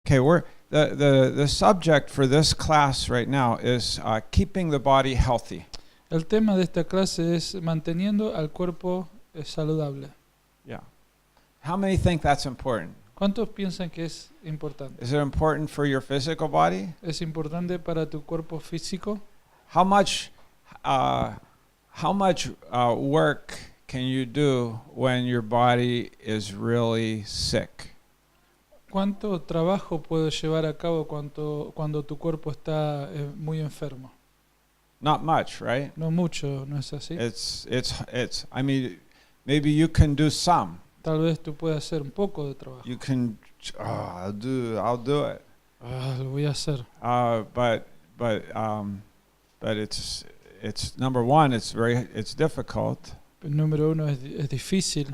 Okay, the subject for this class right now is keeping the body healthy. El tema de esta clase es manteniendo al cuerpo saludable. Yeah. How many think that's important? ¿Cuántos piensan que es importante? Is it important for your physical body? ¿Es importante para tu cuerpo físico? How much work can you do when your body is really sick? ¿Cuánto trabajo puedes llevar a cabo cuando tu cuerpo está muy enfermo? Not much, right? No mucho, ¿no es así? I mean, maybe you can do some. Tal vez tú puedas hacer un poco de trabajo. You can, I'll do it. Lo voy a hacer. But it's number one. It's difficult. Número uno, es difícil.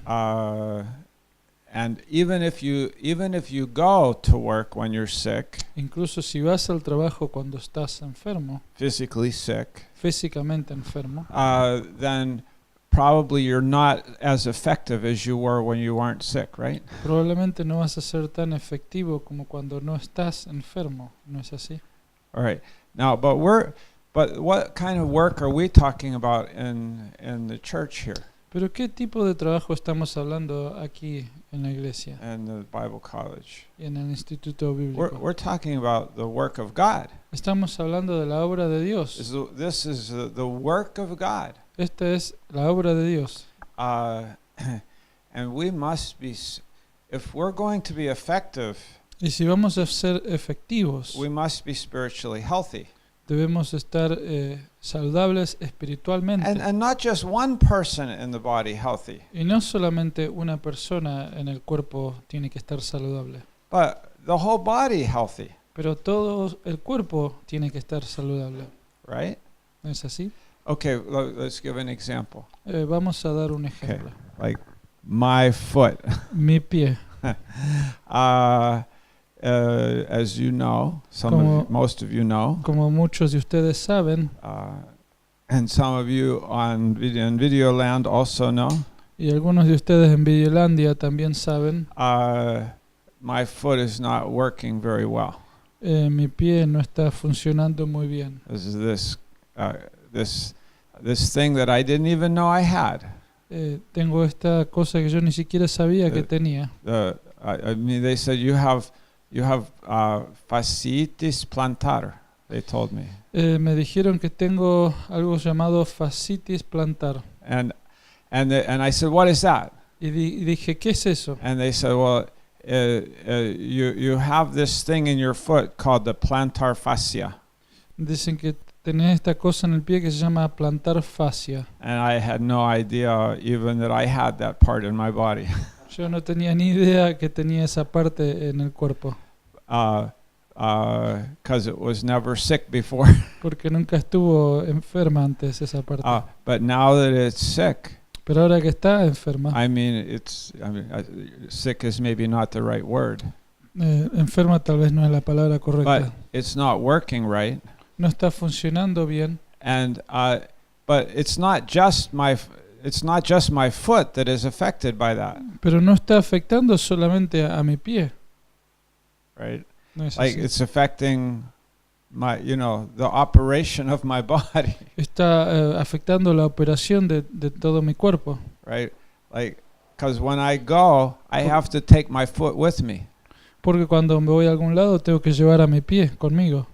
And even if you go to work when you're sick, Incluso si vas al trabajo cuando estás enfermo, physically sick, físicamente enfermo, then probably you're not as effective as you were when you weren't sick, right? probablemente no vas a ser tan efectivo como cuando no estás enfermo, ¿no es así? All right. Now, but what kind of work are we talking about in the church here? Pero ¿qué tipo de trabajo estamos hablando aquí en la iglesia And the Bible college. y en el Instituto Bíblico? We're talking about the work of God. Estamos hablando de la obra de Dios. This is the work of God. Esta es la obra de Dios. And we must be, if we're going to be effective, Y si vamos a ser efectivos, we must be spiritually healthy. debemos estar saludables espiritualmente. And not just one person in the body healthy, Y no solamente una persona en el cuerpo tiene que estar saludable, but the whole body healthy, pero todo el cuerpo tiene que estar saludable. right? ¿No es así? Okay, let's give an example. Vamos a dar un ejemplo. Like my foot. Mi pie. As you know, most of you know, Como muchos de ustedes saben, and some of you in Videoland also know, y algunos de ustedes en Videolandia también saben, my foot is not working very well. mi pie no está funcionando muy bien. This thing that I didn't even know I had. Tengo esta cosa que yo ni siquiera sabía que tenía. I mean, they said you have fasciitis plantar. They told me. Me dijeron que tengo algo llamado fascitis plantar. And I said, what is that? Y dije, ¿qué es eso? And they said, well, you have this thing in your foot called the plantar fascia. Dicen que tenés esta cosa en el pie que se llama plantar fascia. And I had no idea even that I had that part in my body. Yo no tenía ni idea que tenía esa parte en el cuerpo. Because it was never sick before. Porque nunca estuvo enferma antes esa parte. But now that it's sick, Pero ahora que está enferma, sick is maybe not the right word. Enferma tal vez no es la palabra correcta. But it's not working right. No está funcionando bien. And but it's not just my foot that is affected by that. Pero no está afectando solamente a mi pie. Right? No es Like así. it's affecting the operation of my body. Está afectando la operación de todo mi cuerpo. Right? Like, because when I go, I have to take my foot with me. Porque cuando me voy a algún lado tengo que llevar a mi pie conmigo.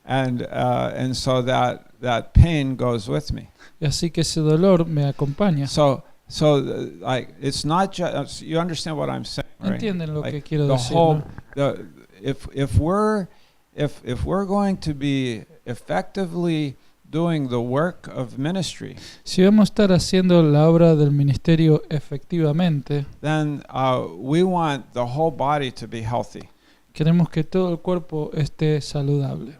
And so that pain goes with me. Y así que ese dolor me acompaña. So like it's not just, you understand what I'm saying, right? ¿Entienden lo like que quiero the decir? whole, ¿No? if we're going to be effectively doing the work of ministry, Si vamos a estar haciendo la obra del ministerio efectivamente, then we want the whole body to be healthy. queremos que todo el cuerpo esté saludable.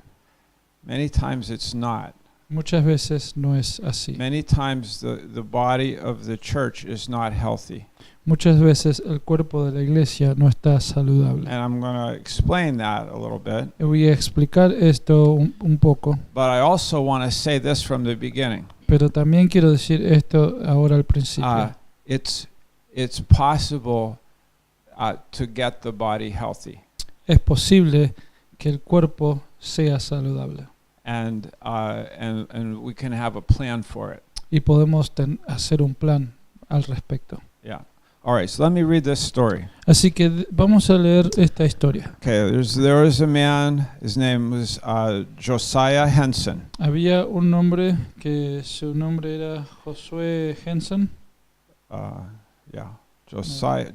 Many times it's not. Muchas veces no es así. Many times the body of the church is not healthy. Muchas veces el cuerpo de la iglesia no está saludable. And I'm going to explain that a little bit. Y voy a explicar esto un poco, But I also want to say this from the beginning. pero también quiero decir esto ahora al principio. It's possible to get the body healthy. es posible que el cuerpo sea saludable. And we can have a plan for it. Y podemos hacer un plan al respecto. Yeah. All right, so let me read this story. Así que vamos a leer esta historia. Okay, there was a man, his name was Josiah Henson. Había un hombre que su nombre era Josué Henson. Yeah, Josias,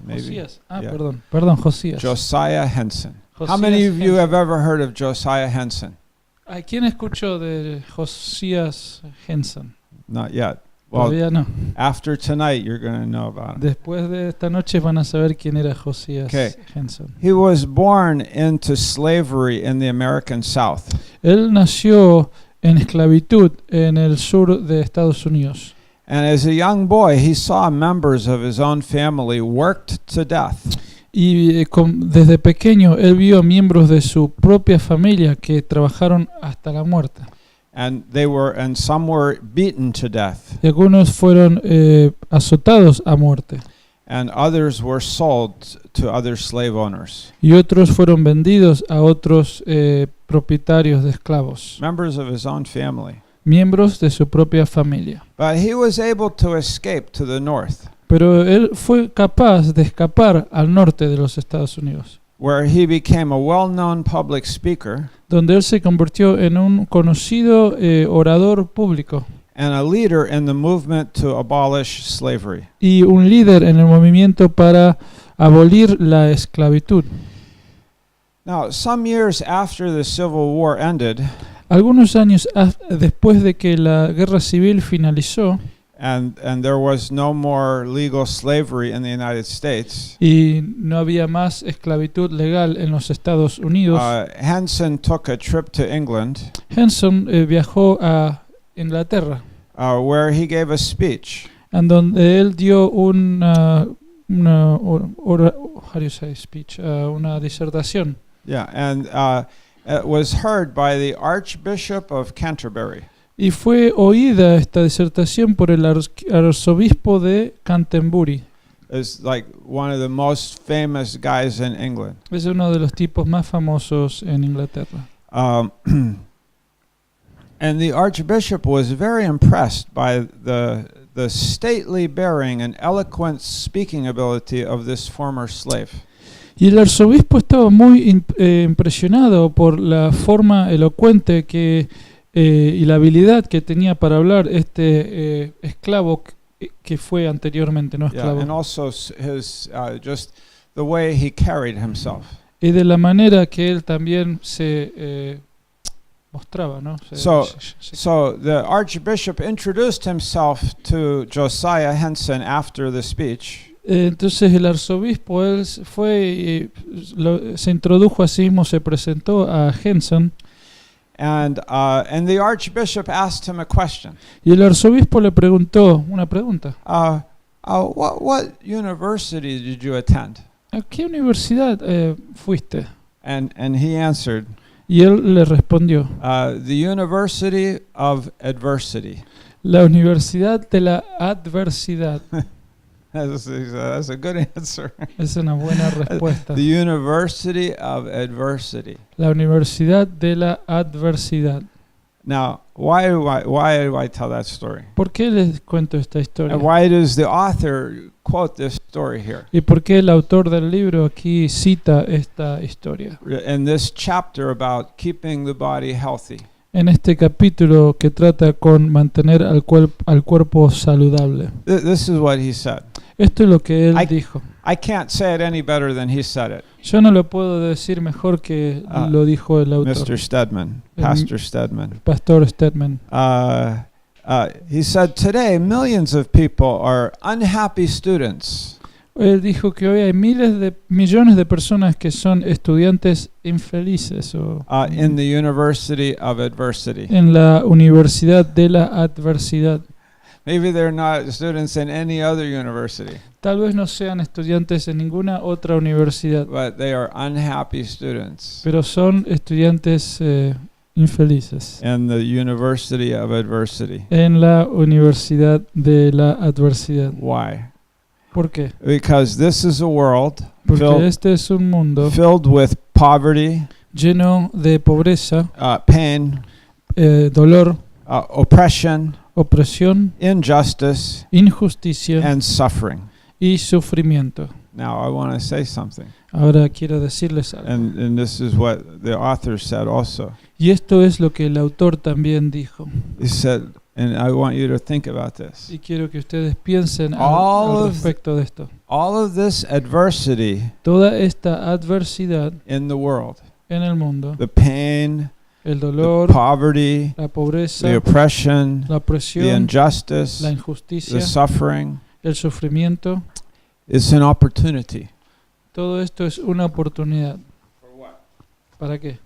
maybe. Josías. Yeah. Perdón, Josías. Josiah Henson. How Josías many of you Henson. have ever heard of Josiah Henson? ¿A quién escuchó de Josías Henson? Not yet. Well, Todavía no. after tonight, you're going to know about him. Después de esta noche van a saber quién era Josías Okay. Henson. He was born into slavery in the American South. Él nació en esclavitud en el sur de Estados Unidos. And as a young boy, he saw members of his own family worked to death. Y desde pequeño él vio a miembros de su propia familia que trabajaron hasta la muerte. And some were beaten to death. Y algunos fueron azotados a muerte. And others were sold to other slave owners. Y otros fueron vendidos a otros propietarios de esclavos. Members of his own family. Miembros de su propia familia. But he was able to escape to the north, Pero él fue capaz de escapar al norte de los Estados Unidos, where he became a well-known public speaker donde él se convirtió en un conocido orador público and a leader in the movement to abolish slavery. y un líder en el movimiento para abolir la esclavitud. Now, some years after the Civil War ended, Algunos años después de que la guerra civil finalizó and there was no more legal slavery in the United States, y no había más esclavitud legal en los Estados Unidos, Henson took a trip to England, Henson viajó a Inglaterra, where he gave a speech. en donde él dio una disertación. Yeah, and it was heard by the Archbishop of Canterbury. Y fue oída esta disertación por el arzobispo de Canterbury. Is like one of the most famous guys in England. Es uno de los tipos más famosos en Inglaterra. And the Archbishop was very impressed by the stately bearing and eloquent speaking ability of this former slave. Y el arzobispo estaba muy impresionado por la forma elocuente y la habilidad que tenía para hablar este esclavo que fue anteriormente, no esclavo. Yeah, and also his just the way he carried himself. Y de la manera que él también se mostraba, ¿no? So the Archbishop introduced himself to Josiah Henson after the speech. Entonces el arzobispo él fue se introdujo a sí mismo, se presentó a Henson. And the Archbishop asked him a question. Y el arzobispo le preguntó una pregunta. What university did you attend? ¿A qué universidad fuiste? And he answered, Y él le respondió, the University of Adversity. la Universidad de la Adversidad. That's a good answer. Es una buena respuesta. The University of Adversity. La Universidad de la Adversidad. Now, why do I tell that story? ¿Por qué les cuento esta historia? And why does the author quote this story here? ¿Y por qué el autor del libro aquí cita esta historia? In this chapter about keeping the body healthy. En este capítulo que trata con mantener al cuerpo saludable. This is what he said. Esto es lo que él dijo. I can't say it any better than he said it. Yo no lo puedo decir mejor que lo dijo el autor. Mr. Stedman, Pastor Stedman. Pastor Stedman. He said, today millions of people are unhappy students. Él dijo que hoy hay millones de personas que son estudiantes infelices in the University of Adversity. En la Universidad de la Adversidad. Maybe they're not students in any other university. Tal vez no sean estudiantes en ninguna otra universidad. But they are unhappy students. Pero son estudiantes infelices. In the University of Adversity. En la Universidad de la Adversidad. Why? ¿Por qué? Because this is a world Porque este es un mundo filled with poverty, lleno de pobreza, pain, dolor, oppression, opresión, injustice, injusticia and suffering. y sufrimiento. Now, I want to say something, Ahora quiero decirles algo. and this is what the author said also. Y esto es lo que el autor también dijo. He said, and I want you to think about this. Y quiero que ustedes piensen All al of respecto de esto. All of this adversity Toda esta adversidad in the world, en el mundo, the pain, el the dolor, poverty, la pobreza, the oppression, la the opresión, injustice, la the injusticia, suffering, el sufrimiento, is an opportunity. todo esto es una oportunidad. ¿Para qué?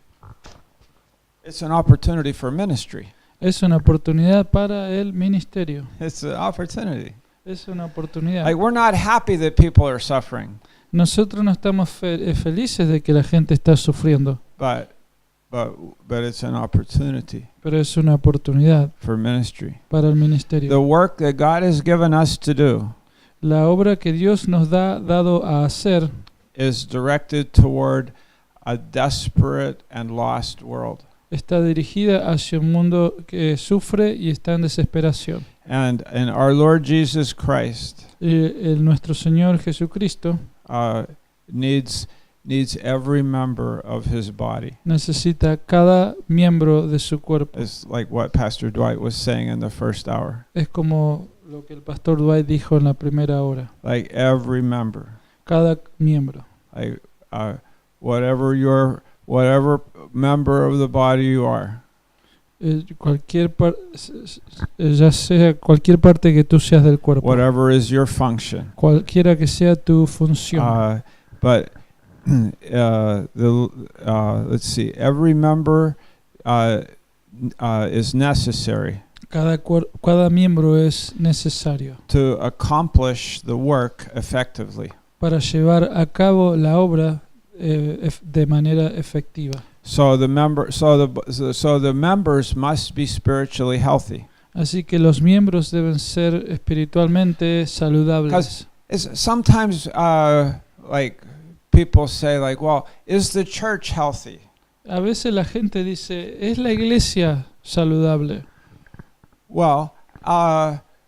It's an opportunity for ministry. Es una oportunidad para el ministerio. It's an opportunity. Es una oportunidad. Like, we're not happy that people are suffering, Nosotros no estamos felices de que la gente está sufriendo, but it's an opportunity pero es una oportunidad for ministry. para el The ministerio. work that God has given us to do La obra que Dios nos ha dado a hacer is directed toward a desperate and lost world. está dirigida hacia un mundo que sufre y está en desesperación. And our Lord Jesus Christ Nuestro Señor Jesucristo needs every member of his body. necesita cada miembro de su cuerpo. It's like what Pastor Dwight was saying in the first hour. Es como lo que el pastor Dwight dijo en la primera hora. Like every member. Cada miembro. Like whatever member of the body you are. Ya sea cualquier parte que tú seas del cuerpo. Whatever is your function. Cualquiera que sea tu función. But let's see. Every member is necessary. Cada miembro es necesario To accomplish the work effectively. para llevar a cabo la obra de manera efectiva. So the members must be spiritually healthy. Así que los miembros deben ser espiritualmente saludables. Sometimes like people say like, well, is the church healthy? A veces la gente dice, ¿es la iglesia saludable? Well,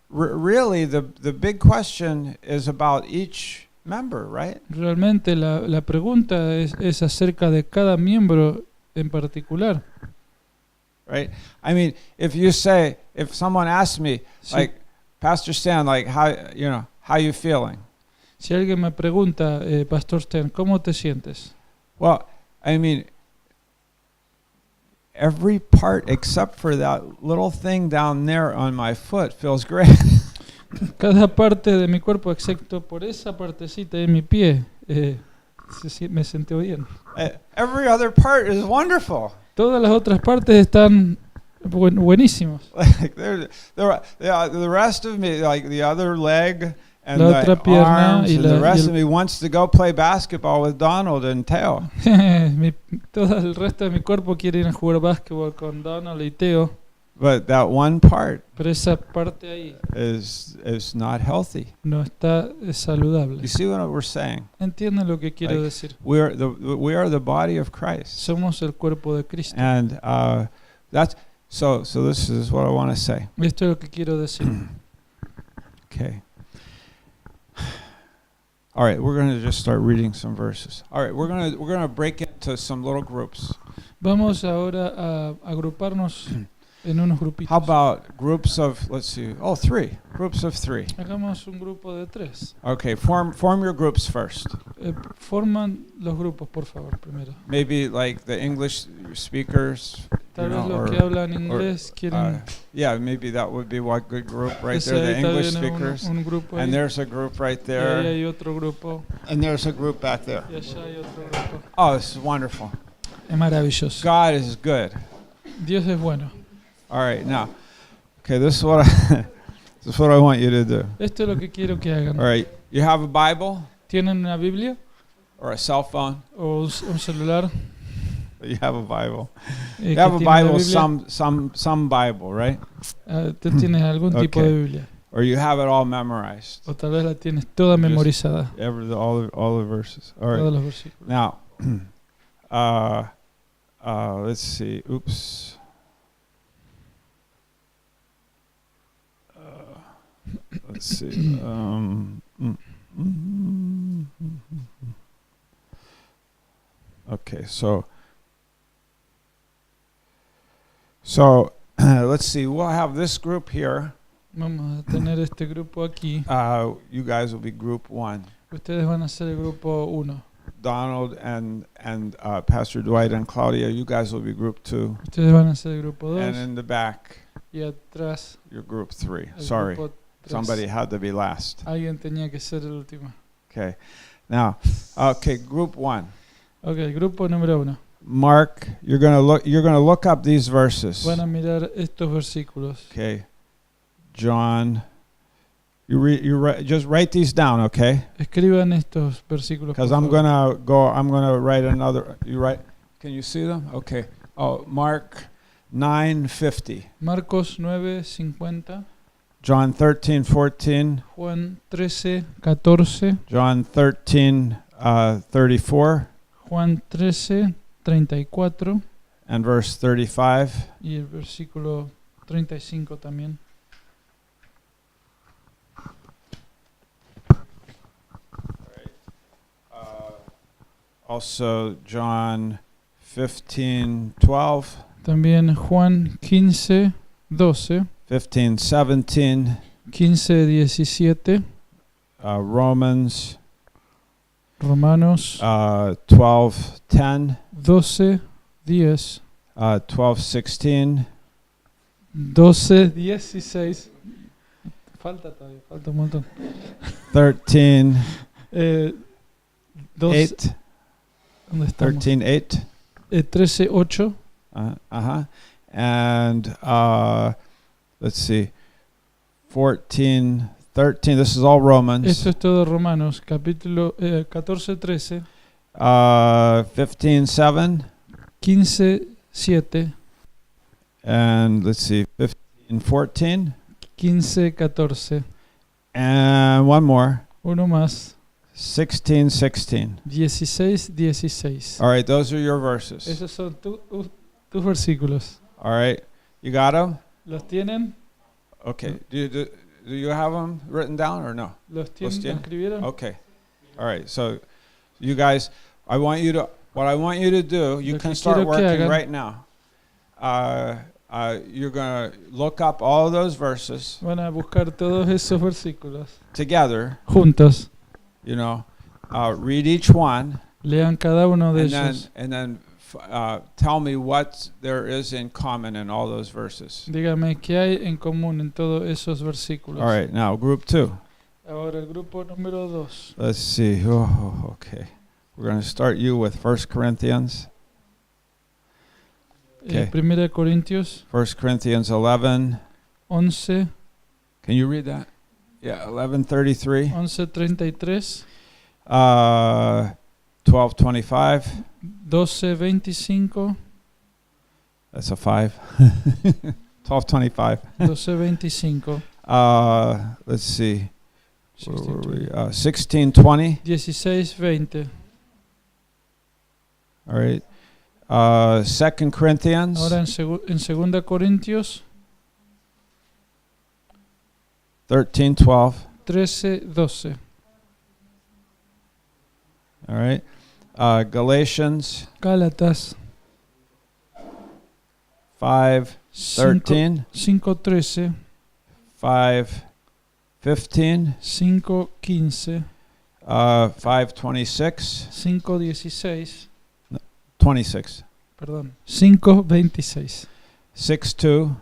really the big question is about each member, right? Realmente la pregunta es acerca de cada miembro en particular. Right? I mean, if someone asks me, like, Pastor Stan, like, how you feeling? Si alguien me pregunta, Pastor Stan, ¿cómo te sientes? Well, I mean, every part except for that little thing down there on my foot feels great. Cada parte de mi cuerpo, excepto por esa partecita de mi pie, me sentí bien. Every other part is wonderful. Todas las otras partes están buenísimos. Like the rest of me, like the other leg and La otra the pierna arms, y and the rest el- of me wants to go play basketball with Donald and Teo. Todo el resto de mi cuerpo quiere ir a jugar básquetbol con Donald y Teo, But that one part pero esa parte ahí is not healthy. no está saludable. You see what we're saying? ¿Entienden lo que quiero Like, decir? We are the body of Christ, Somos el cuerpo de Cristo. and that's so. This is what I want to say. Esto es lo que quiero decir. Okay. All right, we're going to just start reading some verses. All right, we're going to break into some little groups. Vamos ahora a agruparnos en unos grupitos. How about groups of, let's see, three. Groups of three. Hagamos un grupo de 3. Okay, form your groups first. Forman los grupos, por favor, primero. Maybe like the English speakers. Tal you vez know, los que hablan inglés quieren... yeah, maybe that would be one good group right ese there, the ahí tal English vez speakers. un grupo ahí. And there's a group right Y ahí there. hay otro grupo. And there's a group back there. Y allá hay otro grupo. Oh, this is wonderful. Es maravilloso. God is good. Dios es bueno. All right, now, okay, this is what I want you to do. Esto es lo que quiero que hagan. All right, you have a Bible ¿Tienen una Biblia or a cell phone? o un celular? You have a Bible. Que You have a tiene la Bible, Biblia? some Bible, right? Tú tienes algún tipo Okay. de Biblia. Or you have it all memorized. O tal vez la tienes toda Just memorizada. All the verses. All right. Todos los versículos. Now, let's see. Oops. Let's see. Okay, so let's see. We'll have this group here. Vamos a tener este grupo aquí. You guys will be group 1. Ustedes van a ser el grupo 1. Donald and Pastor Dwight and Claudia, you guys will be group 2. Ustedes van a ser el grupo 2. And in the back, Y atrás, you're group 3. el Sorry, grupo 3. somebody had to be last. Alguien tenía que ser el último. Okay, now, okay, group 1. Ok, grupo número 1. Mark, you're gonna look up these verses. Van a mirar estos versículos. Okay, John. Just write these down, okay? Escriban estos versículos. Because I'm gonna write another. You write? Can you see them? Okay. Oh, Mark 9:50. Marcos 9:50. John 13:14. Juan 13:14. John 13:34. Juan 13:34. And verse 35. Y el versículo 35 también. Also John 15:12. También Juan 15:12. 15:17. 15:17. Romans. Romanos 12:10. 12:10. 12:16. 12:16. Falta todavía, falta un montón. 13. 8. ¿Dónde estamos? 13:8. 13:8. And let's see. 14:13. This is all Romans. Esto es todo Romanos, capítulo 14:13. 15:7. 15:7. And let's see. 15:14. 15:14. And one more. Uno más. 16:16. 16:16. All right, those are your verses. Esos son tus versículos. All right, you got them? ¿Los tienen? Okay. Do you have them written down or no? ¿Los tienen? ¿Los tienen? ¿Escribieron? Okay. All right. So, you guys, what I want you to do, you can start working right now. You're going to look up all those verses. Van a buscar todos esos versículos. Together. Juntos. You know, read each one. Lean cada uno de ellos. And then tell me what there is in common in all those verses. Dígame qué hay en común en todos esos versículos. All right, now group 2. Ahora el grupo número 2. Let's see. Oh, okay. We're going to start you with 1 Corinthians. Okay. 1 Corintios 1 Corinthians 11. 11. Can you read that? Yeah, 11:33. 11:33. 12:25. 12:25. That's a 5. 12:25. 12:25. Let's see. 16:20. 16:20. All right. 2 Corinthians. Ahora en 2 Corintios 13:12. 13:12. All right. Galatians. Gálatas 5:13. 5:13. 5:15. 5:15. 5:26. 5:16. 26. Perdón. 5:26. 6:2.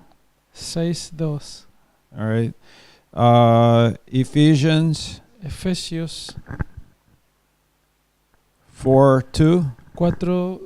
6:2. All right. Ephesians. Efesios 4:2. 4:2.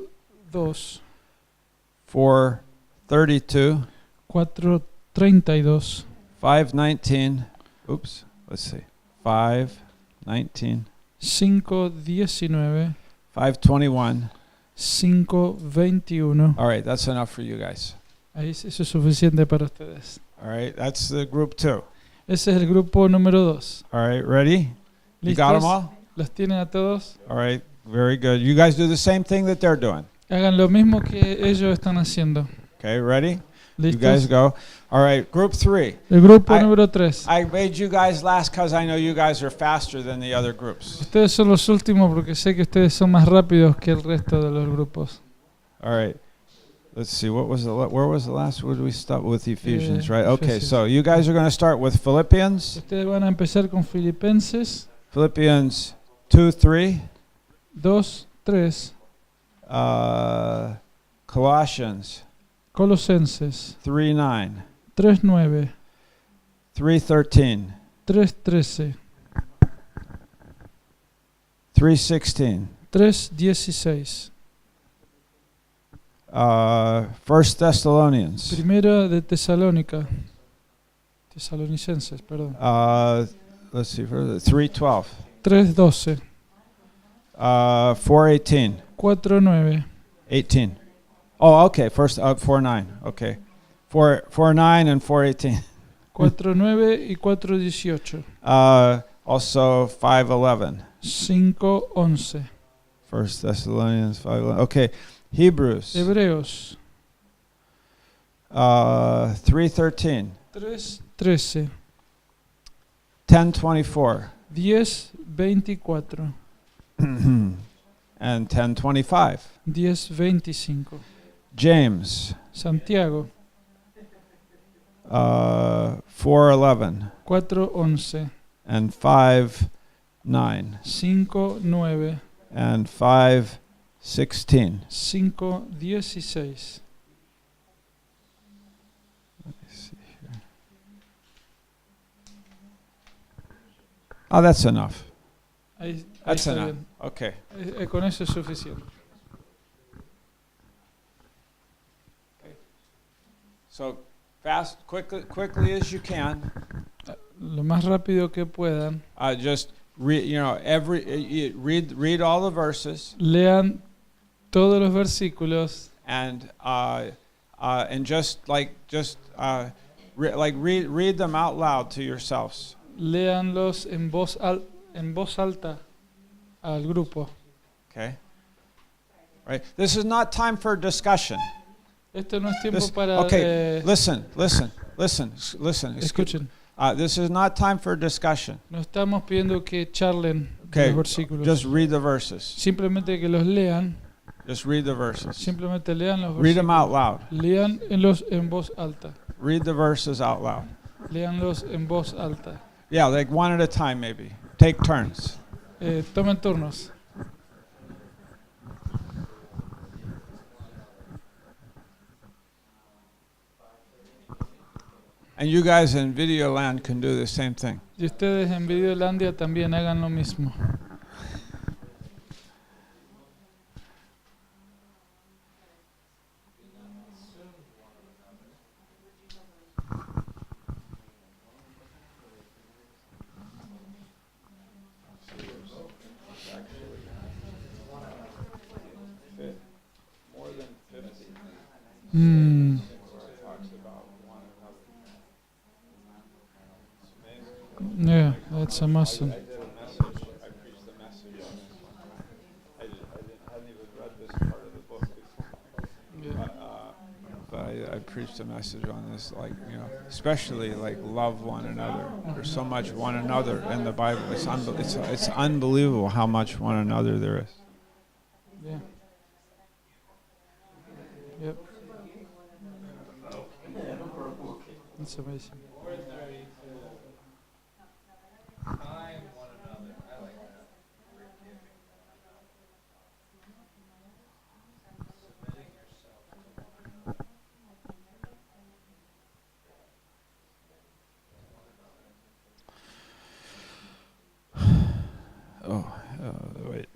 4:32. 4:32. 5:19. Oops. Let's see. 5:19. 5:19. 5:21. 5:21. All right, that's enough for you guys. Ahí eso es suficiente para ustedes. All right, that's the group 2. Ese es el grupo número 2. All right, ready? You got them ¿Listos? all? ¿Los tienen a todos? All right, very good. You guys do the same thing that they're doing. Hagan lo mismo que ellos están haciendo. Okay, ready? You guys ¿Listos? go. All right, group 3. El grupo número 3. I made you guys last because I know you guys are faster than the other groups. Ustedes son los últimos porque sé que ustedes son más rápidos que el resto de los grupos. All right. Let's see. Where was the last? Where did we stop with Ephesians? Right. Okay. Ephesians. So you guys are going to start with Philippians. Ustedes van a empezar con Filipenses Philippians 2:3. 2, 3. Colossians Colosenses 3:9. 3, 9. 3:13. 3, 13. 3:16. 3, 16. 1 Thessalonians. Primera de Tesalonicenses, perdón. Let's see. 3:12. 3, 12. 4:18. 4, 9. 18. Oh, okay. First 4:9. Okay. 4:9 and 4:18. 4, 9 y 4, 18. Also 5:11. 5, 11. 1 Thessalonians 5:11. Okay. Hebrews. Hebreos 3:13. 3, 13. 10:24. 10, 24. And 10:25. 10, 25. James. Santiago 4:11 4, 11. and 5:9 5, 9. and 5:16. 5, 16. Let me see here. Oh, that's enough. Ahí That's está enough. bien. Okay. Con eso es suficiente. So quickly as you can. Lo más rápido que puedan. Just read, read all the verses Lean todos los versículos and just read them out loud to yourselves. léanlos en voz alta al grupo. Okay. Right. This is not time for discussion. Esto no es tiempo para Okay. Listen. escuchen. This is not time for discussion. No estamos pidiendo que charlen Okay. los versículos. Just read the verses. Simplemente que los lean. Just read the verses. Simplemente lean los Read them versículos. out loud. Leanlos en voz alta. Read the verses out loud. Leanlos en voz alta. Yeah, like one at a time maybe. Take turns. Tomen turnos. And you guys in Videoland can do the same thing. Y ustedes en Videolandia también hagan lo mismo. Yeah, that's awesome. I preached a message on this, especially love one another. There's so much one another in the Bible. It's unbelievable how much one another there is. Yeah. Yep. That's amazing. Wait.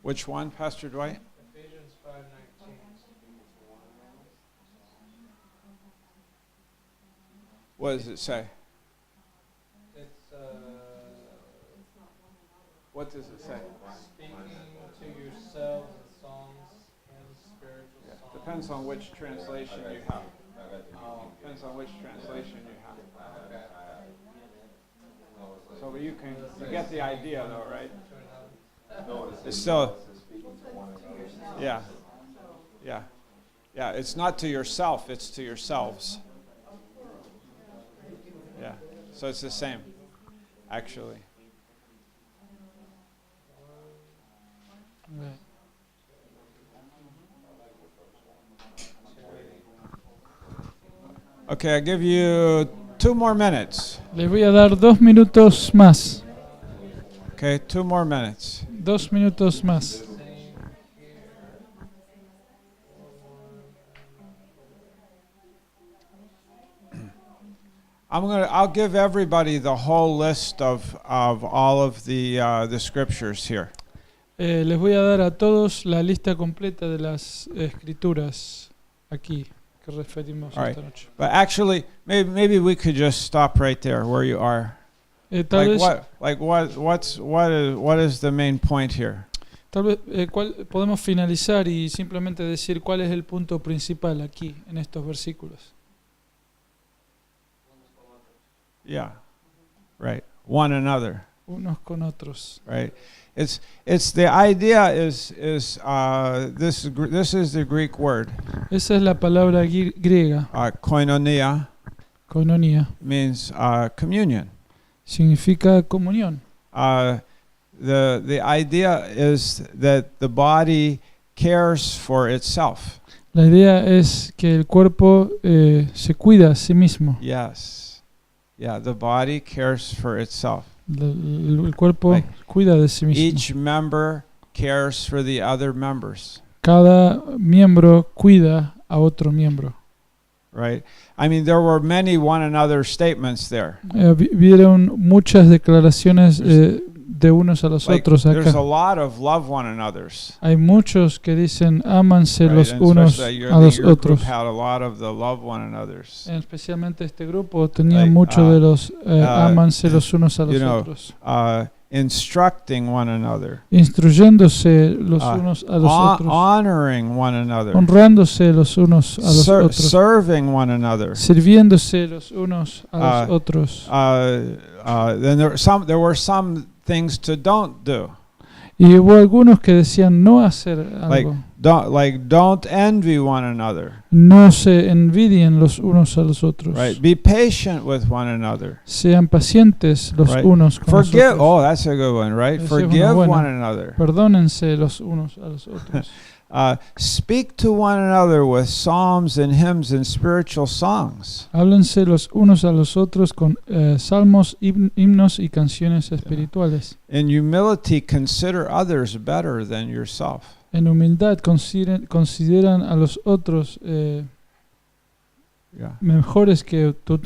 Which one, Pastor Dwight? Ephesians 5:19. What does it say? It's What does it say? speaking to yourselves in songs and spiritual songs. Depends on which translation you have. Depends on which translation you have. So you get the idea, though, right? It's still, yeah. It's not to yourself; it's to yourselves. Yeah. So it's the same, actually. Right. Okay, I give you 2 more minutes. Les voy a dar 2 minutos más. Okay, 2 more minutes. 2 minutos más. I'll give everybody the whole list of all of the scriptures here. Les voy a dar a todos la lista completa de las escrituras aquí que referimos All right. esta noche. But actually, maybe we could just stop right there where you are. Tal vez, What is the main point here? podemos finalizar y simplemente decir cuál es el punto principal aquí en estos versículos. Yeah, right. One another, Unos con otros. right? It's the idea is this is the Greek word. Esa es la palabra griega, Koinonia koinonia. means communion. Significa comunión. The idea is that the body cares for itself. La idea es que el cuerpo se cuida a sí mismo. Yes. Yeah, the body cares for itself. El cuerpo Like, cuida de sí mismo. Each member cares for the other members, Cada miembro cuida a otro miembro. right? I mean, there were many one another statements there. Vieron muchas declaraciones de unos a los Like, otros there's a acá. lot of love one another's. Hay muchos que dicen ámanse Right? los And unos especially a los your group otros. had a lot of the love one another's. Especialmente este grupo tenía Like, mucho de los ámanse los unos a los you know, otros. Instructing one another, Instruyéndose los unos a los otros. honoring one another, Honrándose los unos a los otros. serving one another. Sirviéndose los unos a los otros. Then there were some things to don't do. Y hubo algunos que decían no hacer algo. Don't envy one another. No se envidien los unos a los otros. Right? Be patient with one another. Sean pacientes los Right. unos con los Forgive. otros. Oh, that's a good one, right? Esa es Forgive una buena. one another. Perdónense los unos a los otros. Speak to one another with psalms and hymns and spiritual songs. Háblense los unos a los otros con salmos, himnos y canciones espirituales. In humility, consider others better than yourself. En humildad consideran a los otros Yeah. mejores que tú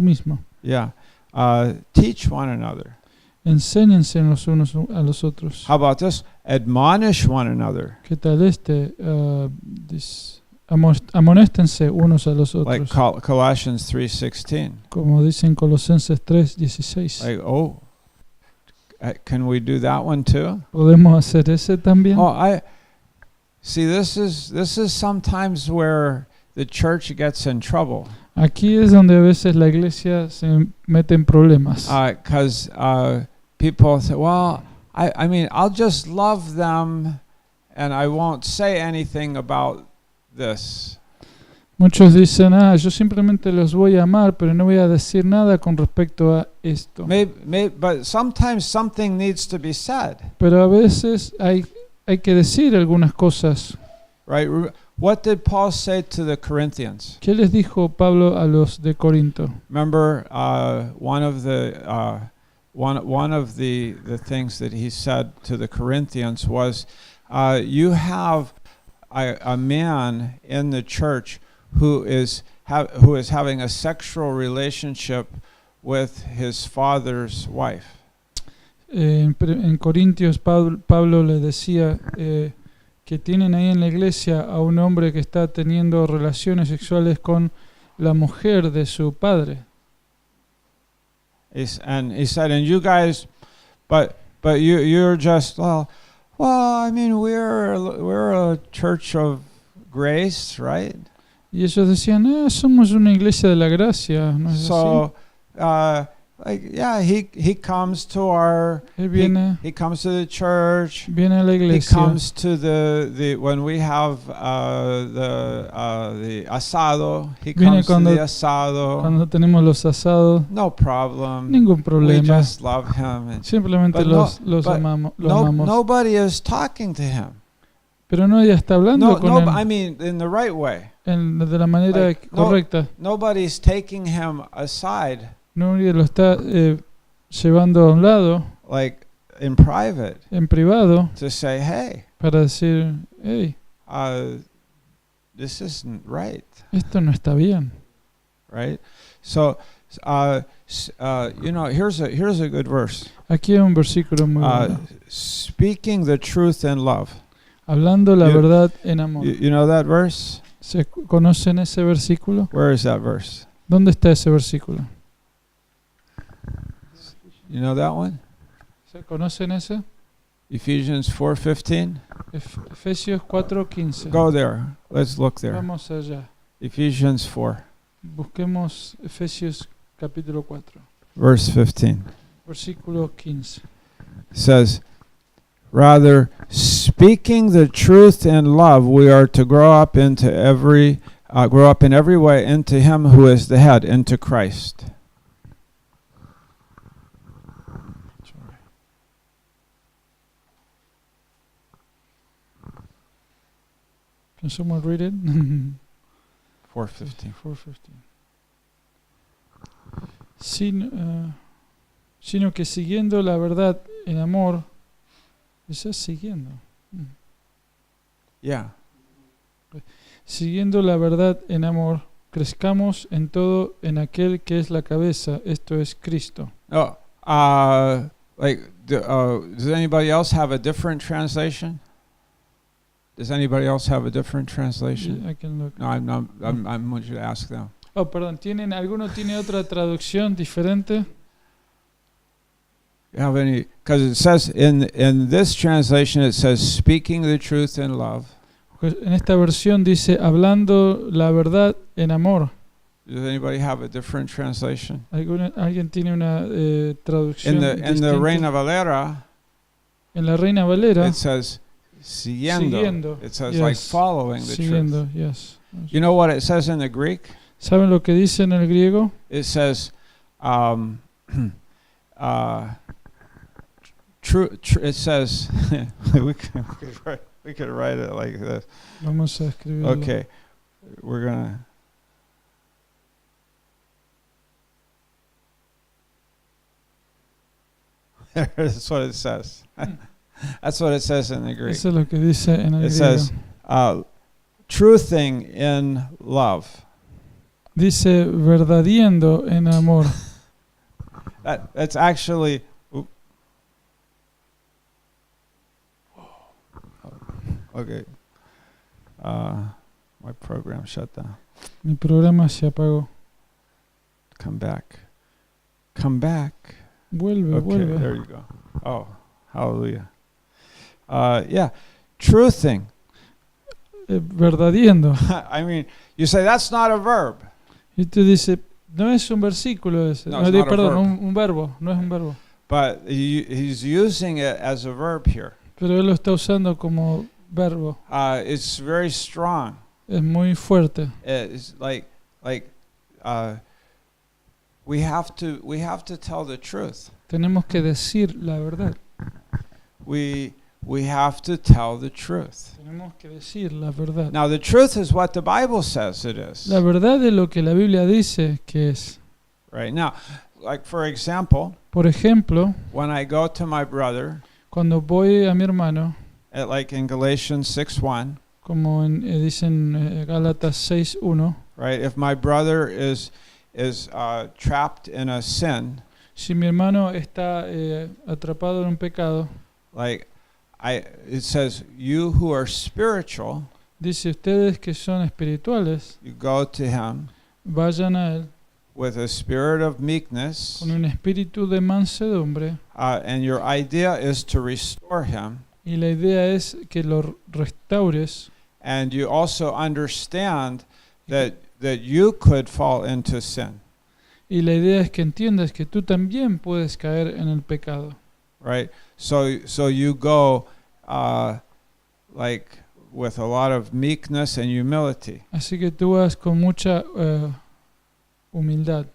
mismo. Yeah. Teach one another. Enséñense los unos a los otros. How about this? Admonish one another. ¿Qué tal amonéstense unos a los otros? Like Colossians 3:16. Como dicen Colosenses 3:16. Like, oh, can we do that one too? ¿Podemos hacer ese también? Oh, I see. This is sometimes where the church gets in trouble. Aquí es donde a veces la iglesia se mete en problemas. Because people say, well, I mean, I'll just love them and I won't say anything about this. Muchos dicen, yo simplemente los voy a amar, pero no voy a decir nada con respecto a esto. But sometimes something needs to be said. Pero a veces hay que decir algunas cosas. Right? What did Paul say to the Corinthians? ¿Qué les dijo Pablo a los de Corinto? Remember, one of the things that he said to the Corinthians was, you have a man in the church who is having a sexual relationship with his father's wife. En Corintios Pablo les decía que tienen ahí en la iglesia a un hombre que está teniendo relaciones sexuales con la mujer de su padre. And he said, and you guys, but you're just, well, I mean, we're a church of grace, right? Y ellos decían, somos una iglesia de la gracia, ¿no es So, like, yeah, he comes to our, así? Él viene, he comes to the church. viene a la He iglesia, comes to the when we have the asado. He Viene comes to cuando- the asado. cuando tenemos los asados, No problem. ningún We problema. just love him. And Simplemente But los but amamos. nobody is talking to him. Pero no, ella está hablando con él I mean, in the right way. de la manera Like, no- correcta. Nobody's taking him aside, No, ella lo está llevando a un lado, like in private, en privado, to say, "Hey, para decir, hey, this isn't right." esto no está bien. Right? So, here's a good verse. Aquí hay un versículo muy bueno. Speaking the truth in love. Hablando la you- verdad en amor. You know that verse? ¿Se conocen ese versículo? Where is that verse? ¿Dónde está ese versículo? You know that one? ¿Se conocen ese? Ephesians 4:15. Efesios 4:15. Go there. Let's look there. Vamos allá. Ephesians 4, Busquemos Efesios capítulo 4, verse 15. versículo 15. Says, rather, speaking the truth in love, we are to grow up in every way into Him who is the head, into Christ. Can someone read it? 4:15. 4:15. Sino que siguiendo la verdad en amor, ¿está siguiendo? Yeah. Siguiendo la verdad en amor, crezcamos en todo en aquel que es la cabeza, esto es Cristo. Oh, does anybody else have a different translation? Does anybody else have a different translation? I can look. No, I want you to ask them. Oh, perdón, ¿alguno tiene otra traducción diferente? You have any? Because it says in this translation it says speaking the truth in love. Pues en esta versión dice hablando la verdad en amor. Does anybody have a different translation? ¿Alguien tiene una traducción In the distinta? Reina Valera, En la Reina Valera, it says siguiendo. Siguiendo, It says yes. like following the siguiendo, truth. yes. You know what it says in the Greek? ¿Saben lo que dice en el griego? It says it says we could write it like this. Vamos a escribirlo. Okay, we're gonna. That's what it says. That's what it says in the Greek. Eso es lo que dice en el It griego. says truthing in love. Dice verdadiendo en amor. That's actually. Okay. My program shut down. Mi programa se apagó. Come back. Come back. Vuelve, Okay, vuelve. there you go. Oh, hallelujah. Yeah, truthing. Verdadiendo. I mean, you say that's not a verb. Y tú dices, no es un versículo ese. No, it's not a Perdón, verb. un verbo, no es un verbo. But he's using it as a verb here. Pero él lo está usando como verbo. It's very strong. Es muy fuerte. It's like we have to tell the truth. Tenemos que decir la verdad. We have to tell the truth. Tenemos que decir la verdad. Now the truth is what the Bible says it is. La verdad es lo que la Biblia dice que es. Right now, like for example, Por ejemplo, when I go to my brother, cuando voy a mi hermano, like in Galatians 6:1, como dicen Gálatas 6:1, right? If my brother is trapped in a sin, Si mi hermano está atrapado en un pecado, like it says, you who are spiritual, dice ustedes que son espirituales, you go to him vayan a él with a spirit of meekness, con un espíritu de mansedumbre, and your idea is to restore him, y la idea es que lo restaures, and you also understand that you could fall into sin, y la idea es que entiendas que tú también puedes caer en el pecado. right? So you go like with a lot of meekness and humility. Así que tú vas con mucha humildad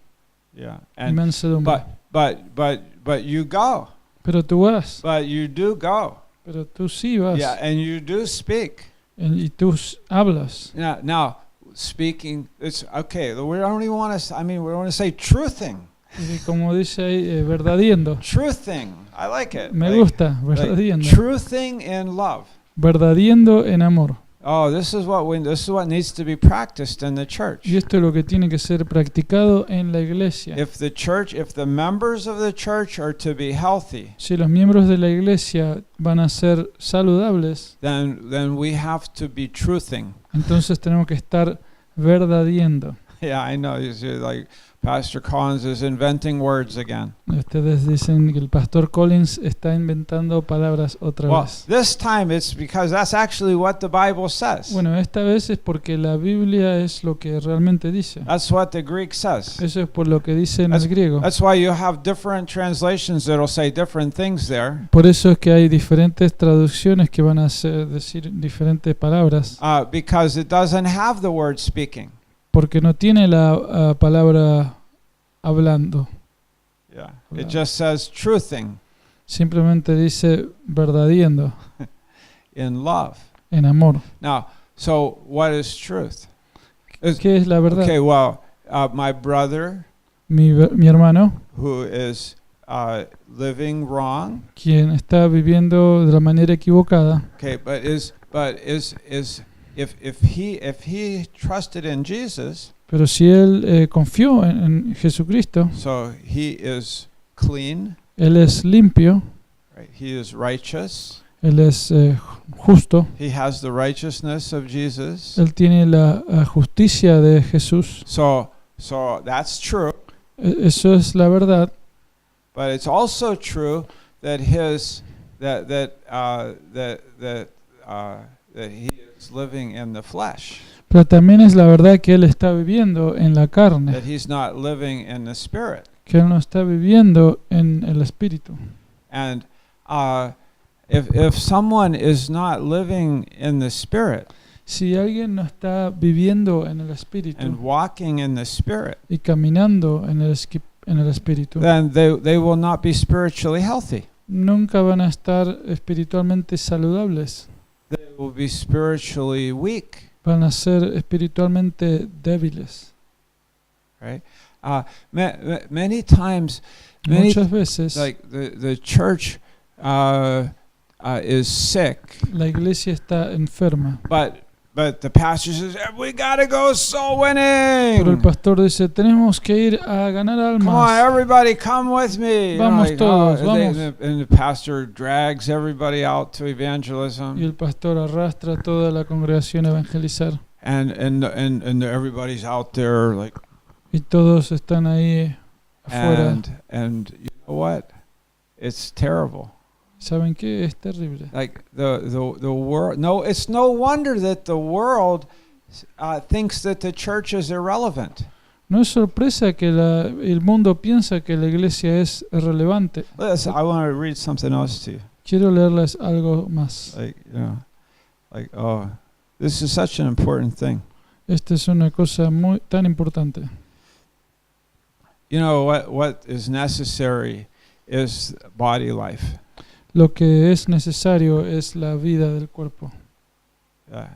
Yeah. y And mansedumbre. but you go. Pero tú vas, But you do go. pero tú sí vas, Yeah, and you do speak. y tú hablas. Now speaking, it's okay. We don't even want to. I mean, we want to say truthing. Y como dice ahí, verdadiendo. Truthing. I like it. Me Like- gusta, like verdadiendo. truthing in love. Verdadiendo en amor. Oh, this is what needs to be practiced in the church. Y esto es lo que tiene que ser practicado en la iglesia. If the members of the church are to be healthy, Si los miembros de la iglesia van a ser saludables, then we have to be truthing. entonces tenemos que estar verdadiendo. Yeah, I know. You're like Pastor Collins is inventing words again. Ustedes dicen que el pastor Collins está inventando palabras otra Well, vez. this time it's because that's actually what the Bible says. Bueno, esta vez es porque la Biblia es lo que realmente dice. That's what the Greek says. Eso es por lo que dice en el griego. That's why you have different translations that'll say different things there. Por eso es que hay diferentes traducciones que van a decir diferentes palabras, Because it doesn't have the word speaking. porque no tiene la palabra hablando. Yeah. It just says truthing Simplemente dice verdadiendo, in love. en amor. Now, so what is truth? ¿Qué es la verdad? Okay, well, my brother Mi hermano, who is living wrong. quien está viviendo de la manera equivocada, Okay, but if he trusted in Jesus, pero si él confió en Jesucristo, so he is clean, él es limpio, right? He is righteous. él es justo, He has the righteousness of Jesus. él tiene la justicia de Jesús. So that's true. Eso es la verdad, But it's also true that that he is living in the flesh, pero también es la verdad que él está viviendo en la carne, that he's not living in the spirit. que él no está viviendo en el espíritu. And if someone is not living in the spirit Si alguien no está viviendo en el espíritu and walking in the spirit, y caminando en el espíritu, then they will not be spiritually healthy. nunca van a estar espiritualmente saludables. They will be spiritually weak, Van a ser espiritualmente débiles. right? Many times, Muchas veces like the church is sick, la iglesia está enferma, but the pastor says, we gotta go soul pero el winning. pastor dice, tenemos que ir a ganar Come on, almas. everybody, come with me. Vamos todos, vamos. And the pastor drags everybody out to Y evangelism, el pastor arrastra a toda la congregación a evangelizar. and everybody's out there like, Y todos están ahí afuera. and you know what? It's terrible. ¿Saben qué? Es terrible. Like the world. No, it's no wonder that the world thinks that the church is irrelevant. No es sorpresa que el mundo piensa que la iglesia es irrelevante. Listen, I want to read something else to you. Quiero leerles algo más. Oh, this is such an important thing. Esta es una cosa tan importante. You know what is necessary is body life. Lo que es necesario es la vida del cuerpo.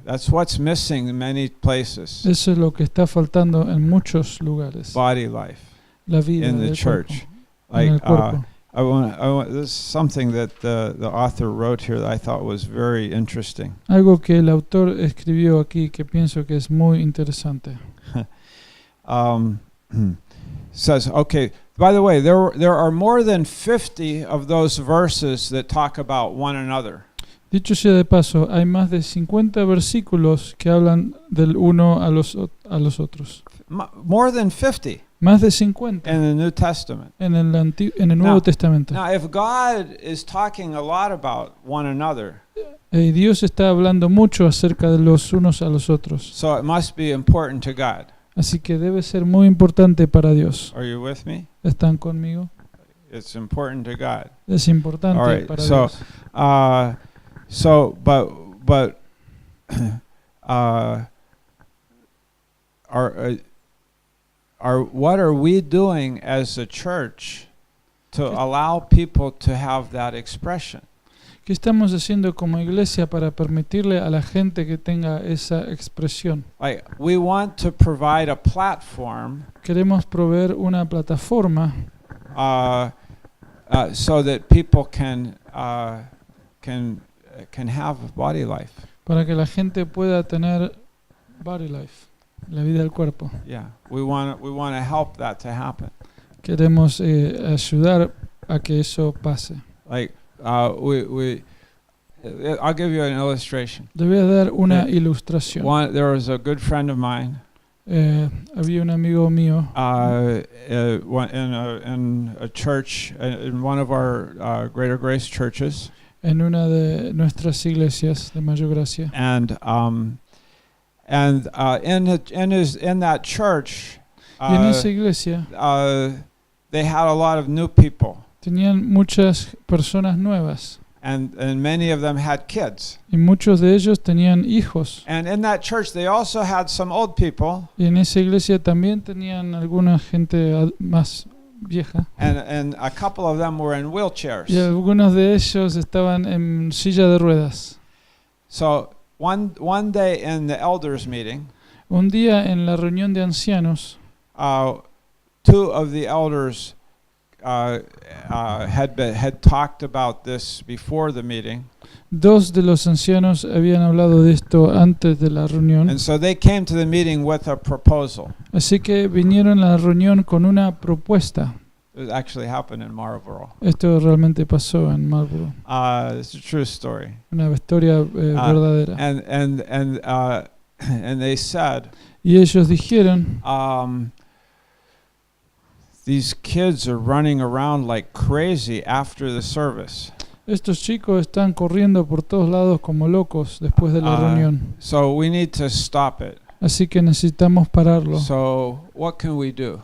That's what's missing in many places. Eso es lo que está faltando en muchos lugares. Body life La vida in the del church. cuerpo. En el cuerpo. I want. This is something that the author wrote here that I thought was very interesting. Algo que el autor escribió aquí que pienso que es muy interesante. says, okay, by the way, there are more than 50 of those verses that talk about one another. Dicho sea de paso, hay más de 50 versículos que hablan del uno a los otros. More than 50 Más de 50 in the New Testament. en el Nuevo Testamento. Now, if God is talking a lot about one another, Dios está hablando mucho acerca de los unos a los otros. so it must be important to God. Así que debe ser muy importante para Dios. Are you with me? ¿Están conmigo? It's important to God. Es importante All right, para so, Dios. But what are we doing as a church to allow people to have that expression? ¿Qué estamos haciendo como iglesia para permitirle a la gente que tenga esa expresión? Like, we want to provide a platform Queremos proveer una plataforma so that people can have body life. para que la gente pueda tener body life, la vida del cuerpo. Yeah, we want to help that to happen. Queremos ayudar a que eso pase. Like, I'll give you an illustration. Le voy a dar una ilustración. There was a good friend of mine. Había un amigo mío in a church, in one of our Greater Grace churches, en una de nuestras iglesias de Mayor Gracia. and in that church, Y en esa iglesia they had a lot of new people, tenían muchas personas nuevas and many of them had kids. y muchos de ellos tenían hijos. And in that church, they also had some old people, Y en esa iglesia también tenían alguna gente más vieja. and a couple of them were in wheelchairs. Y algunos de ellos estaban en silla de ruedas. So one day in the elders meeting, Un día en la reunión de ancianos, two of the elders had talked about this before the meeting, dos de los ancianos habían hablado de esto antes de la reunión. and so they came to the meeting with a proposal. Así que vinieron a la reunión con una propuesta. It actually happened in Marlboro. Esto realmente pasó en Marlboro. It's a true story. Una historia verdadera. And they said, Y ellos dijeron, these kids are running around like crazy after the service. estos chicos están corriendo por todos lados como locos después de la reunión. So we need to stop it. Así que necesitamos pararlo. So what can we do?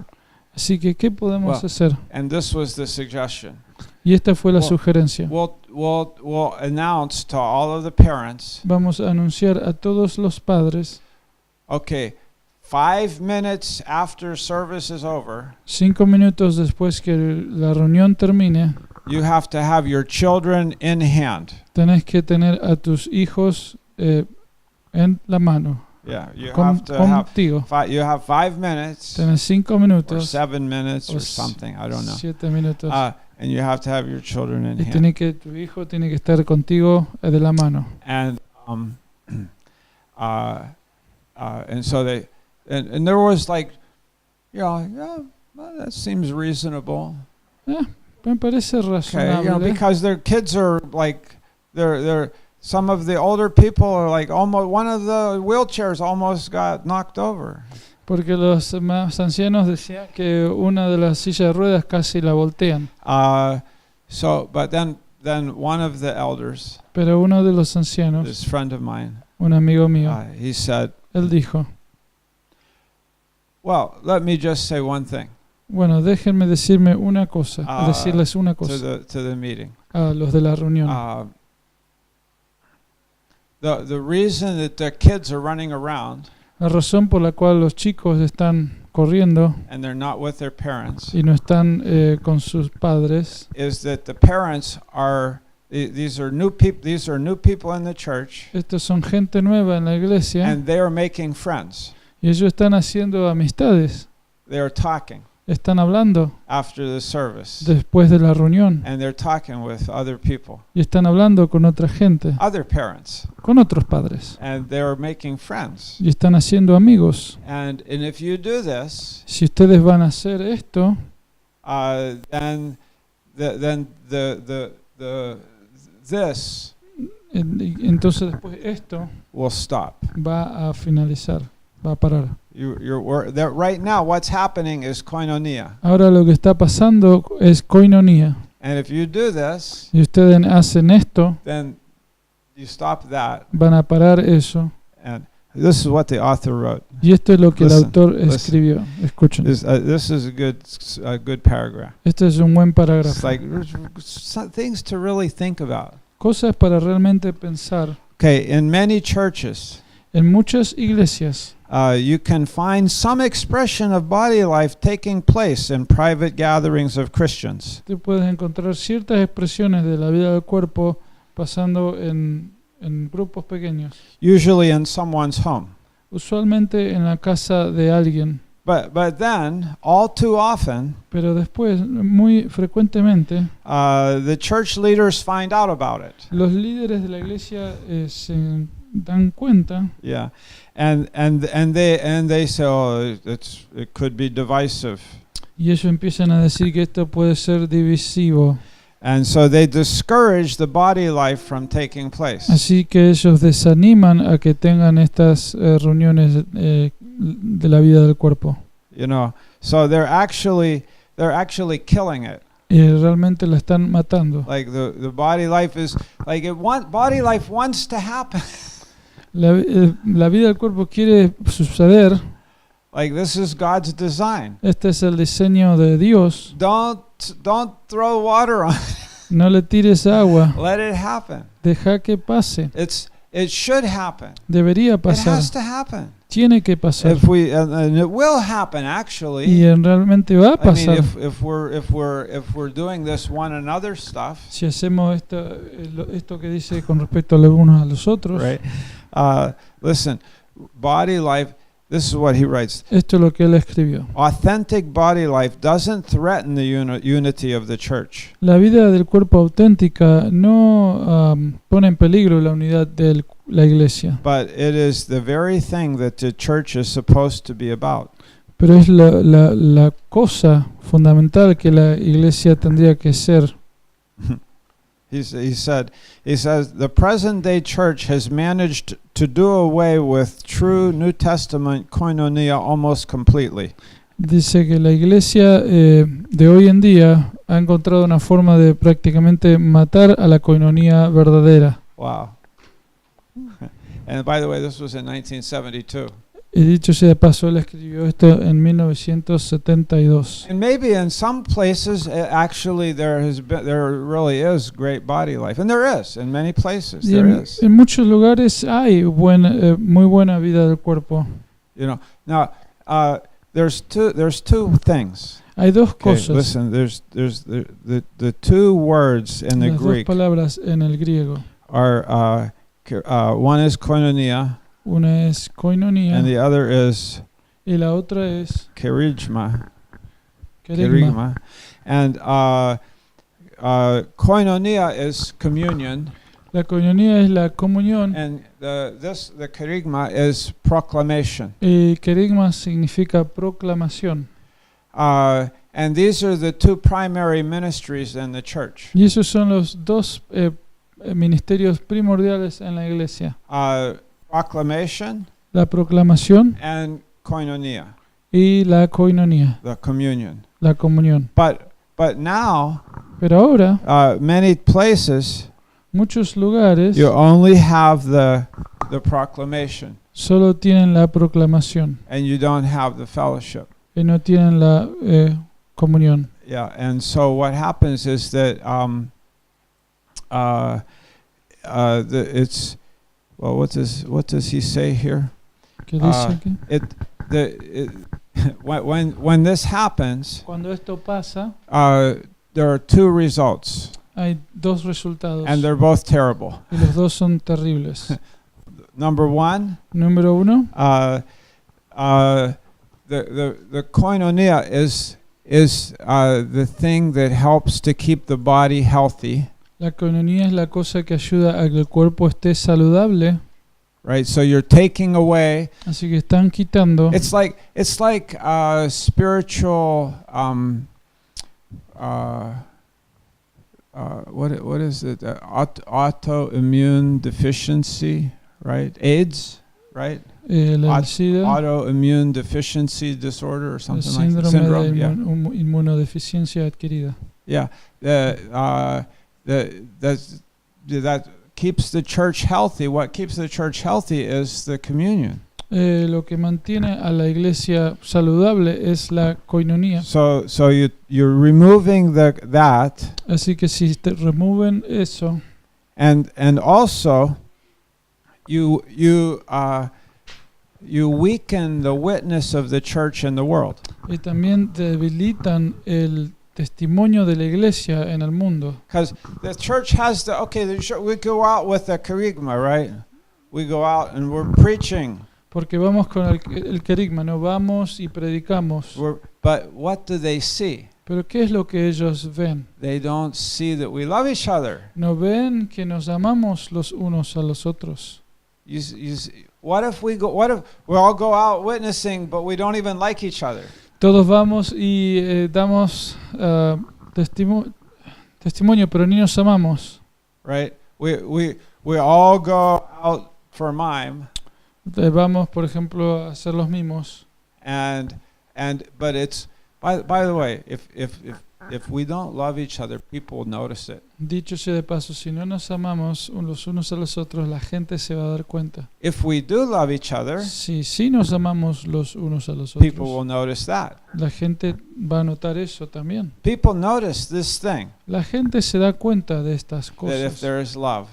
Así que, ¿qué podemos hacer? And this was the suggestion. Y esta fue la sugerencia. We'll announce to all of the parents. Vamos a anunciar a todos los padres. Okay, 5 minutes after service is over, 5 minutos después que la reunión termine, you have to have your children in hand. tenés que tener a tus hijos en la mano. Yeah, you have to contigo. you have 5 minutes. Tenés 5 Or minutos. 7 minutes o or something, I don't know. 7 minutos. And you have to have your children in Y hand. tu hijo tiene que estar contigo de la mano. And so they, and there was like, yeah, well, that seems reasonable. Me parece Okay, razonable. because their kids are like, they're some of the older people are like almost, one of the wheelchairs almost got knocked over. Porque los más ancianos decían que una de las sillas de ruedas casi la voltean. But then one of the elders, Pero uno de los ancianos, this friend of mine, un amigo mío, he said, él dijo, well, let me just say one thing. bueno, déjenme decirme una cosa, decirles una cosa To the meeting. a los de la reunión. The reason that the kids are running around La razón por la cual los chicos están corriendo and they're not with their parents y no están con sus padres is that the parents are these are new people in the church, estos son gente nueva en la iglesia and they are making friends. y ellos están haciendo amistades, They are talking. están hablando after the service, después de la reunión and they're talking with other people, y están hablando con otra gente, other parents, con otros padres, and they're making friends. y están haciendo amigos. And if you do this, Si ustedes van a hacer esto, then this entonces después esto will stop. va a finalizar, va a parar. Right now, what's happening is koinonia. Ahora lo que está pasando es koinonía. And if you do this, Si ustedes hacen esto, then you stop that. van a parar eso. And this is what the author wrote. Y esto es lo que el Listen, autor listen. escribió. Escuchen. This is a good paragraph. Este es un buen It's parágrafo. like things to really think about. Cosas para realmente pensar. Okay, in many churches, En muchas iglesias you can find some expression of body life taking place in private gatherings of Christians. te puedes encontrar ciertas expresiones de la vida del cuerpo pasando en grupos pequeños. Usually in someone's home. Usualmente en la casa de alguien. But then, all too often, Pero después, muy frecuentemente, the church leaders find out about it. los líderes de la iglesia se dan cuenta Yeah, and they say, oh, it could be divisive, y ellos empiezan a decir que esto puede ser divisivo. and so they discourage the body life from taking place. Así que ellos desaniman a que tengan estas reuniones de la vida del cuerpo. You know, so they're actually killing it. Y realmente la están matando. Like the body life is like body life wants to happen. La vida del cuerpo quiere suceder. Like this is God's design. Este es el diseño de Dios. Don't throw water on it. No le tires agua. Let it happen. Deja que pase. It should happen. Debería It pasar. has to happen. Tiene que pasar. And it will happen actually. Y realmente va a I mean, pasar. if we're doing this one another stuff, Si hacemos esto que dice con respecto a los unos a los otros. right? Listen, body life. This is what he writes. Esto es lo que él escribió. Authentic body life doesn't threaten the unity of the church. La vida del cuerpo auténtica no pone en peligro la unidad de la iglesia, But it is the very thing that the church is supposed to be about. pero es la cosa fundamental que la iglesia tendría que ser. He says the present day church has managed to do away with true New Testament koinonia almost completely. Dice que la iglesia de hoy en día ha encontrado una forma de prácticamente matar a la coinonía verdadera. Wow. And by the way, this was in 1972. Y dicho sea de paso, él escribió esto en 1972. And maybe in some places, actually, there really is great body life, and there is in many places. Y There is. en muchos lugares hay muy buena vida del cuerpo. You know. Now, there's two things. Hay dos Okay, cosas. listen. There's the two words in the Las dos Greek palabras en el griego. are one is koinonia, Una es koinonía and the other is y la otra es kerygma. kerygma. And koinonia is communion, La koinonía es la comunión and the kerygma is proclamation. y kerygma significa proclamación. And these are the two primary ministries in the church. Y esos son los dos ministerios primordiales en la iglesia. Proclamation La proclamación and koinonia, y la koinonía, the communion. la comunión. But now, Pero ahora, many places, muchos lugares you only have the proclamation, solo tienen la proclamación and you don't have the fellowship. y no tienen la comunión. Yeah, and so what happens is that it's well, what does he say here? ¿Qué dice aquí? When this happens, Cuando esto pasa, there are two results, hay dos resultados and they're both terrible. y los dos son terribles. Number one, Número uno, the koinonia is is the thing that helps to keep the body healthy. La coinonía es la cosa que ayuda a que el cuerpo esté saludable. Right, so you're taking away. Así que están quitando. It's like spiritual. What is it? Autoimmune deficiency, right? AIDS, right? El SIDA, Autoimmune deficiency disorder or el something like that. síndrome de Yeah. inmunodeficiencia adquirida. Yeah. That keeps the church healthy. What keeps the church healthy is the communion. Lo que mantiene a la iglesia saludable es la coinonía. So you're removing that. Así que si te remueven eso, And also you weaken the witness of the church in the world. y también debilitan el testimonio de la iglesia en el mundo. Because the church has we go out with a kerygma, right? We go out and we're preaching. Porque vamos con el querigma, no vamos y predicamos. But what do they see? Pero ¿qué es lo que ellos ven? They don't see that we love each other. No ven que nos amamos los unos a los otros. What if we all go out witnessing, but we don't even like each other? Todos vamos y damos testimonio, pero ni nos amamos. Right? We all go out for mime. Vamos, por ejemplo, a hacer los mimos. But it's by the way, if we don't love each other, people notice it. Dicho sea de paso, si no nos amamos los unos a los otros, la gente se va a dar cuenta. If we do love each other, Si nos amamos los unos a los people will otros, notice that. la gente va a notar eso también. People notice this thing, La gente se da cuenta de estas that if cosas, there is love,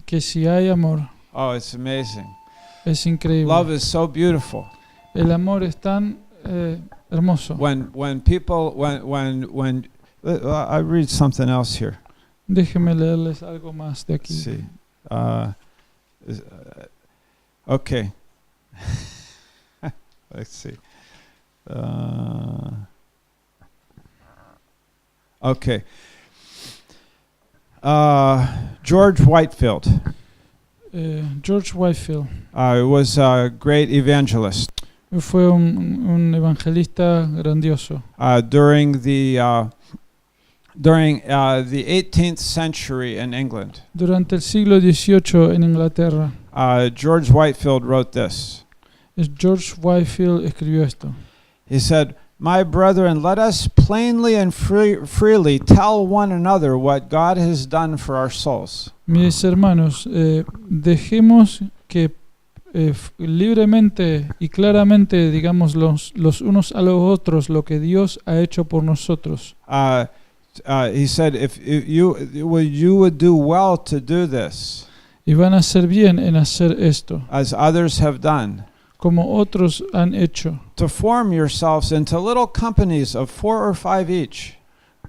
que si hay amor, oh, it's amazing. es increíble. Love is so beautiful. El amor es tan hermoso. When I read something else here. Déjenme leerles algo más de aquí. See, okay. Let's see. Okay. George Whitefield. George Whitefield Was a great evangelist. fue un evangelista grandioso. During the 18th century in England. Durante el siglo XVIII en Inglaterra, George Whitefield wrote this. George Whitefield escribió esto. He said, "My brethren, let us plainly and freely tell one another what God has done for our souls." Mis hermanos, dejemos que libremente y claramente digamos los unos a los otros lo que Dios ha hecho por nosotros. He said, if you would do well to do this, Y van a hacer bien en hacer esto, as others have done, como otros han hecho, to form yourselves into little companies of 4 or 5 each,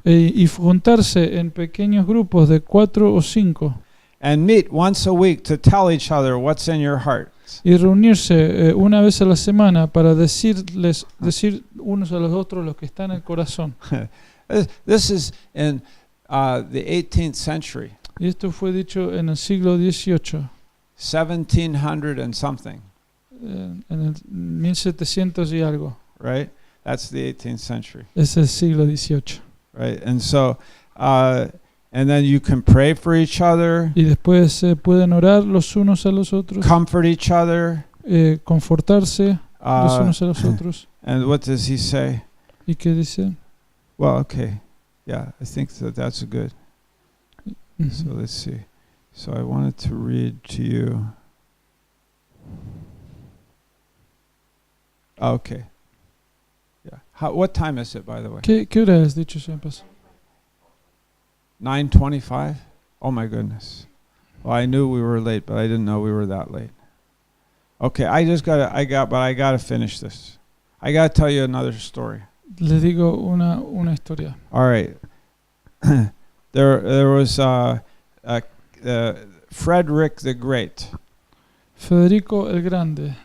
y juntarse en pequeños grupos de 4 o 5, and meet once a week to tell each other what's in your heart. y reunirse una vez a la semana para decir unos a los otros lo que está en el corazón. This is in the 18th century. Y esto fue dicho en el siglo XVIII, 1700 and something, en el 1700 y algo. right? That's the 18th century, Es el siglo XVIII. right? And so, and then you can pray for each other, Y después pueden orar los unos a los otros, comfort each other. confortarse los unos a los otros. And what does he say? ¿Y qué dice? Well, okay. Yeah, I think that's good. Ujú. So let's see. So I wanted to read to you. Okay. Yeah. What time is it, by the way? ¿Qué hora es, dicho sea de paso? 9:25? Oh my goodness. Well, I knew we were late, but I didn't know we were that late. Okay, I gotta finish this. I gotta tell you another story. Les digo una historia. All right. There was Frederick the Great. Federico el Grande.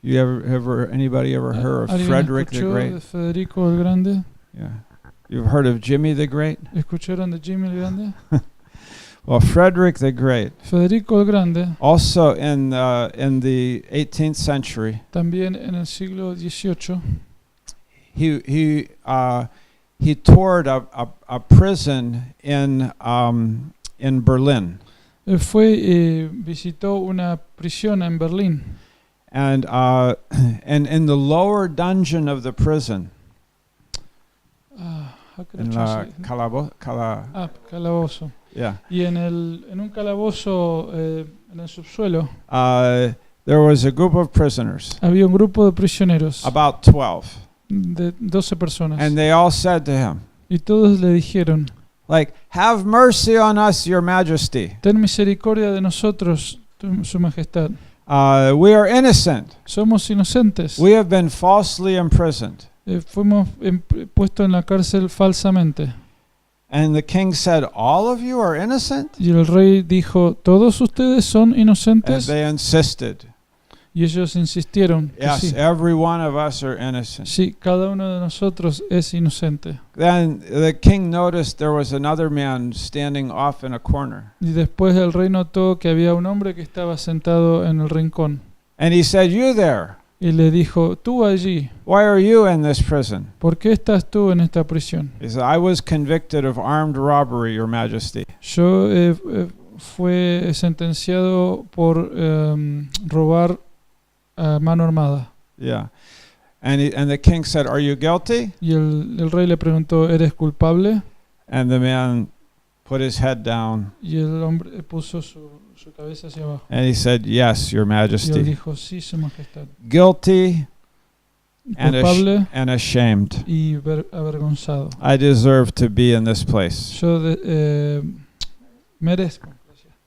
Anybody ever heard of ¿Alguien Frederick the escuchó Great? de Federico el Grande? Yeah. You've heard of Jimmy the Great? ¿Escucharon de Jimmy el Grande? Well, Frederick the Great, Federico el Grande, also in the 18th century, también en el siglo XVIII, he toured a prison in Berlin, visitó una prisión en Berlín. and in the lower dungeon of the prison, How could I in la translate? Calabozo. yeah, Y en un calabozo en el subsuelo there was a group of prisoners, había un grupo de prisioneros about 12, de 12 personas. and they all said to him, Y todos le dijeron, like, "Have mercy on us, Your Majesty. ten misericordia de nosotros, Su Majestad. We are innocent. Somos inocentes. We have been falsely imprisoned." Fuimos puestos en la cárcel falsamente. And the king said, "All of you are innocent?" Y el rey dijo, ¿todos ustedes son And inocentes? they insisted, Y ellos insistieron que "Yes, sí. every one of us are innocent." Sí, cada uno de nosotros es inocente. Then the king noticed there was another man standing off in a corner. Y después el rey notó que había un hombre que estaba sentado en el rincón. And he said, "You there, Y le dijo, tú allí, why are you in this prison?" ¿por qué estás tú en esta prisión? He said, "I was convicted of armed robbery, Your Majesty." Yo fue sentenciado por robar a mano armada. Yeah. And the king said, "Are you guilty?" Y el rey le preguntó, ¿eres culpable? And the man put his head down Y el hombre puso su cabeza hacia abajo. and he said, "Yes, Your Y él Majesty." dijo, sí, Su Majestad. Guilty Culpable and ashamed. y avergonzado. I deserve to be in this place. Yo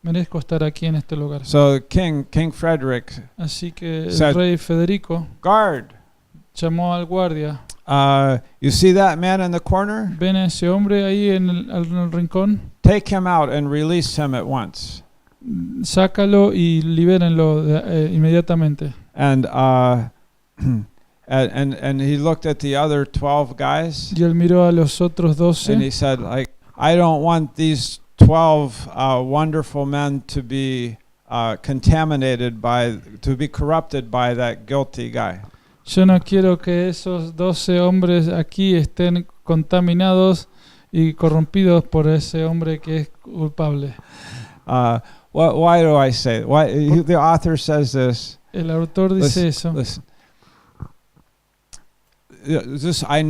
merezco estar aquí en este lugar. So King Frederick Así que said, el rey Federico "Guard, llamó al guardia. you see that man in the corner? Ven a ese hombre ahí en el rincón, Take him out and release him at once." sácalo y libérenlo inmediatamente. And and he looked at the other 12 guys Y él miró a los otros and 12 he said, like, "I don't want these 12 wonderful men to be to be corrupted by that guilty guy." Yo no quiero que esos 12 hombres aquí estén contaminados y corrompidos por ese hombre que es culpable. Why do I say it? The author says this? El autor dice eso. Listen. I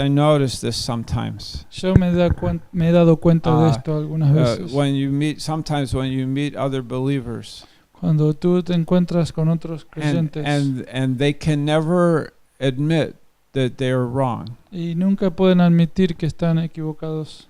notice this sometimes. Yo me he dado cuenta de esto algunas veces. When you meet other believers, Cuando tú te encuentras con otros and creyentes they can never admit that they are wrong. y nunca pueden admitir que están equivocados.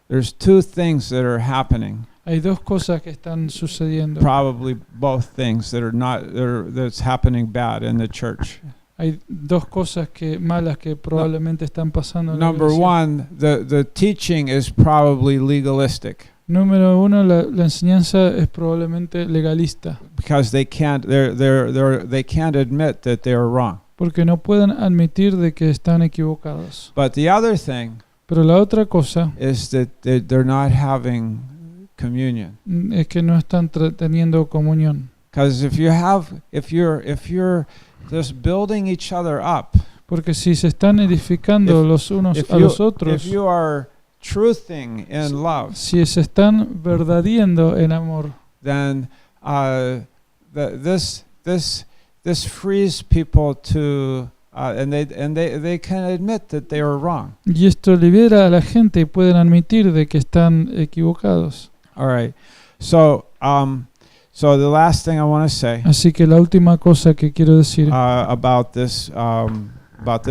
There's two things that are happening. Hay dos cosas que están sucediendo. Probably both things that's happening bad in the church. Hay dos cosas malas que probablemente están pasando en la Number iglesia. one, the teaching is probably legalistic Número uno, la enseñanza es probablemente legalista, because they can't admit that they are wrong. porque no pueden admitir de que están equivocados. But the other thing Pero la otra cosa is that they're not having communion. es que no están teniendo comunión. Because if you're just building each other up, Porque si se están edificando los unos if a los otros, if you are truthing in love, si se están verdadiendo en amor, then this frees people to and they can admit that they are wrong. y esto libera a la gente y pueden admitir de que están equivocados. All right. So the last thing I want to say Así que la última cosa que quiero decir about this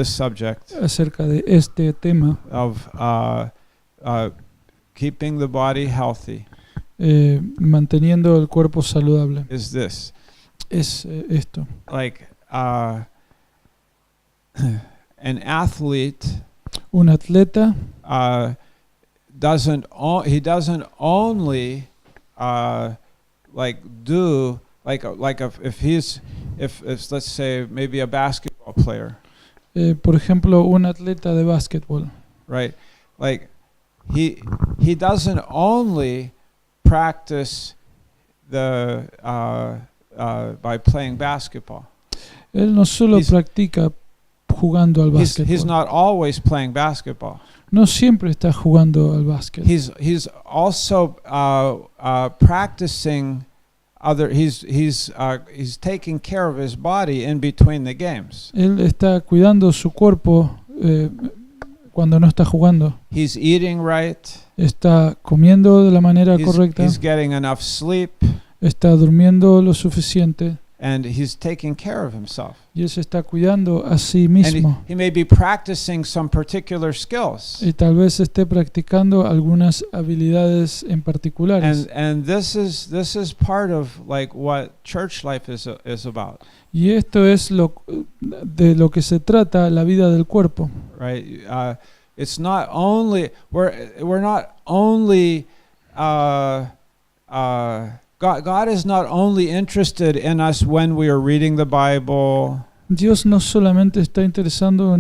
subject acerca de este tema, of keeping the body healthy manteniendo el cuerpo saludable, is this. es esto. Like an athlete Un atleta doesn't only if let's say maybe a basketball player, por ejemplo, un atleta de básquetbol right? Like he doesn't only practice the by playing basketball. Él no solo He's- practica jugando al He's básquetbol. not always playing basketball. No siempre está jugando al básquet. He's also practicing other. He's taking care of his body in between the games. Él está cuidando su cuerpo cuando no está jugando. He's eating right. Está comiendo de la manera correcta. He's getting enough sleep, Está durmiendo lo suficiente. and he's taking care of himself. Y él se está cuidando a sí And mismo. he may be practicing some particular skills. Y tal vez esté practicando algunas habilidades en particulares. And this is part of like what church life is about, Y esto es de lo que se trata la vida del cuerpo. right? It's not only we're not only God is not only interested in us when we are reading the Bible, Dios no solamente está interesado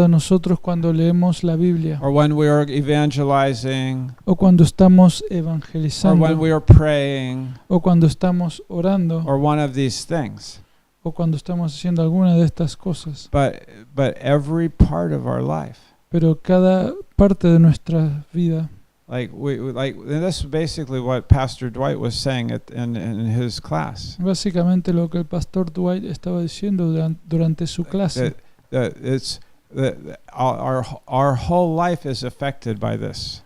en nosotros cuando leemos la Biblia or when we are evangelizing, o cuando estamos or when evangelizando we are praying, o cuando estamos orando or one of these things. o cuando estamos haciendo alguna de estas cosas. But every part of our life, Pero cada parte de nuestra vida, like and this is basically what Pastor Dwight was saying in his class. básicamente lo que el pastor Dwight estaba diciendo durante su clase, Our whole life is affected by this.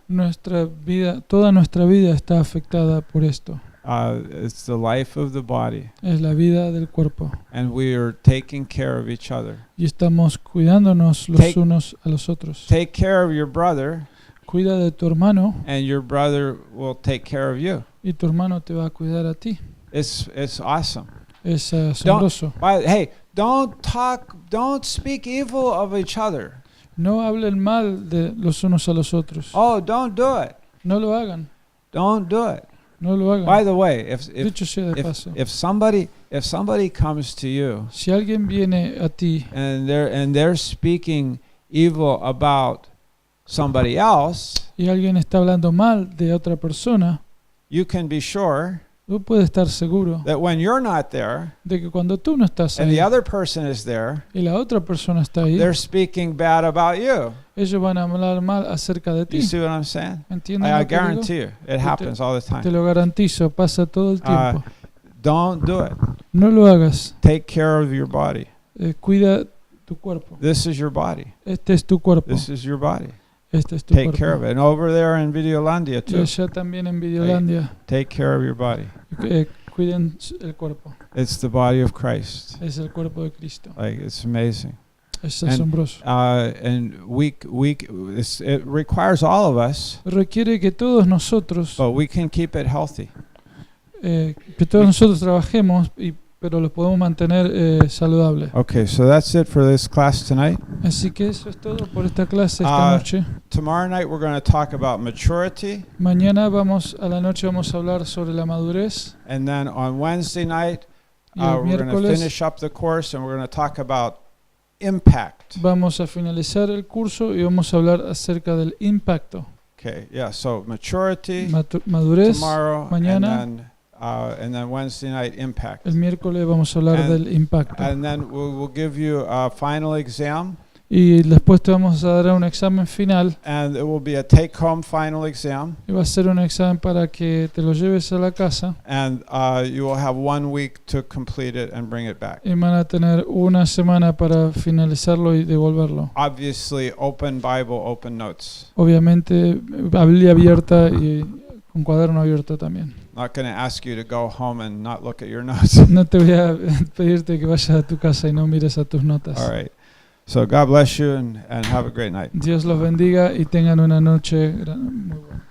toda nuestra vida está afectada por esto. It's the life of the body, Es la vida del cuerpo. and we are taking care of each other. Y estamos cuidándonos los unos a los otros. Take care of your brother, Cuida de tu hermano and your brother will take care of you. y tu hermano te va a cuidar a ti. It's awesome. Es asombroso. Hey, don't speak evil of each other. No hablen mal de los unos a los otros. Oh, don't do it. No lo hagan. Don't do it. No lo hagan. By the way, Dicho sea de paso, if somebody comes to you si alguien viene a ti and they're speaking evil about somebody else, y alguien está hablando mal de otra persona, you can be sure tú puedes estar seguro that when you're not there de que cuando tú no estás and ahí the other person is there, y la otra persona está ahí, they're speaking bad about you. ellos van a hablar mal acerca de You ti. see what I'm saying? ¿Entienden I lo que digo? guarantee you, it happens all the Te time. lo garantizo, pasa todo el tiempo. Don't do it. No lo hagas. Take care of your body. Cuida tu cuerpo. This is your body. Este es tu cuerpo. This is your body. Este es tu Take care of cuerpo. it. And over there in Videolandia Y too, allá también en Videolandia, take care of your body. cuiden el cuerpo. It's the body of Christ. Es el cuerpo de Cristo. Like, it's amazing. Es And, asombroso. And it requires all of us, Requiere que todos nosotros, but we can keep it healthy. que todos nosotros trabajemos, pero los podemos mantener saludables. Okay, so that's it for this class tonight. Así que eso es todo por esta clase esta noche. Tomorrow night we're going to talk about maturity, Mañana a la noche vamos a hablar sobre la madurez. and then on Wednesday night Y el we're going to miércoles finish up the course and we're going to talk about impact. vamos a finalizar el curso y vamos a hablar acerca del impacto. Okay, yeah, so maturity Madurez. tomorrow, mañana. and then Wednesday night impact. El miércoles vamos a hablar del impacto. And then we'll give you a final exam, Y después te vamos a dar un examen final. and it will be a take-home final exam, Y va a ser un examen para que te lo lleves a la casa. and you will have 1 week to complete it and bring it back. Y van a tener una semana para finalizarlo y devolverlo. Obviously, open Bible, open notes. Obviamente, Biblia abierta y con cuaderno abierto también. Not going to ask you to go home and not look at your notes. No te voy a pedirte que vayas a tu casa y no mires a tus notas. All right. So God bless you and have a great night. Dios los bendiga y tengan una noche muy buena.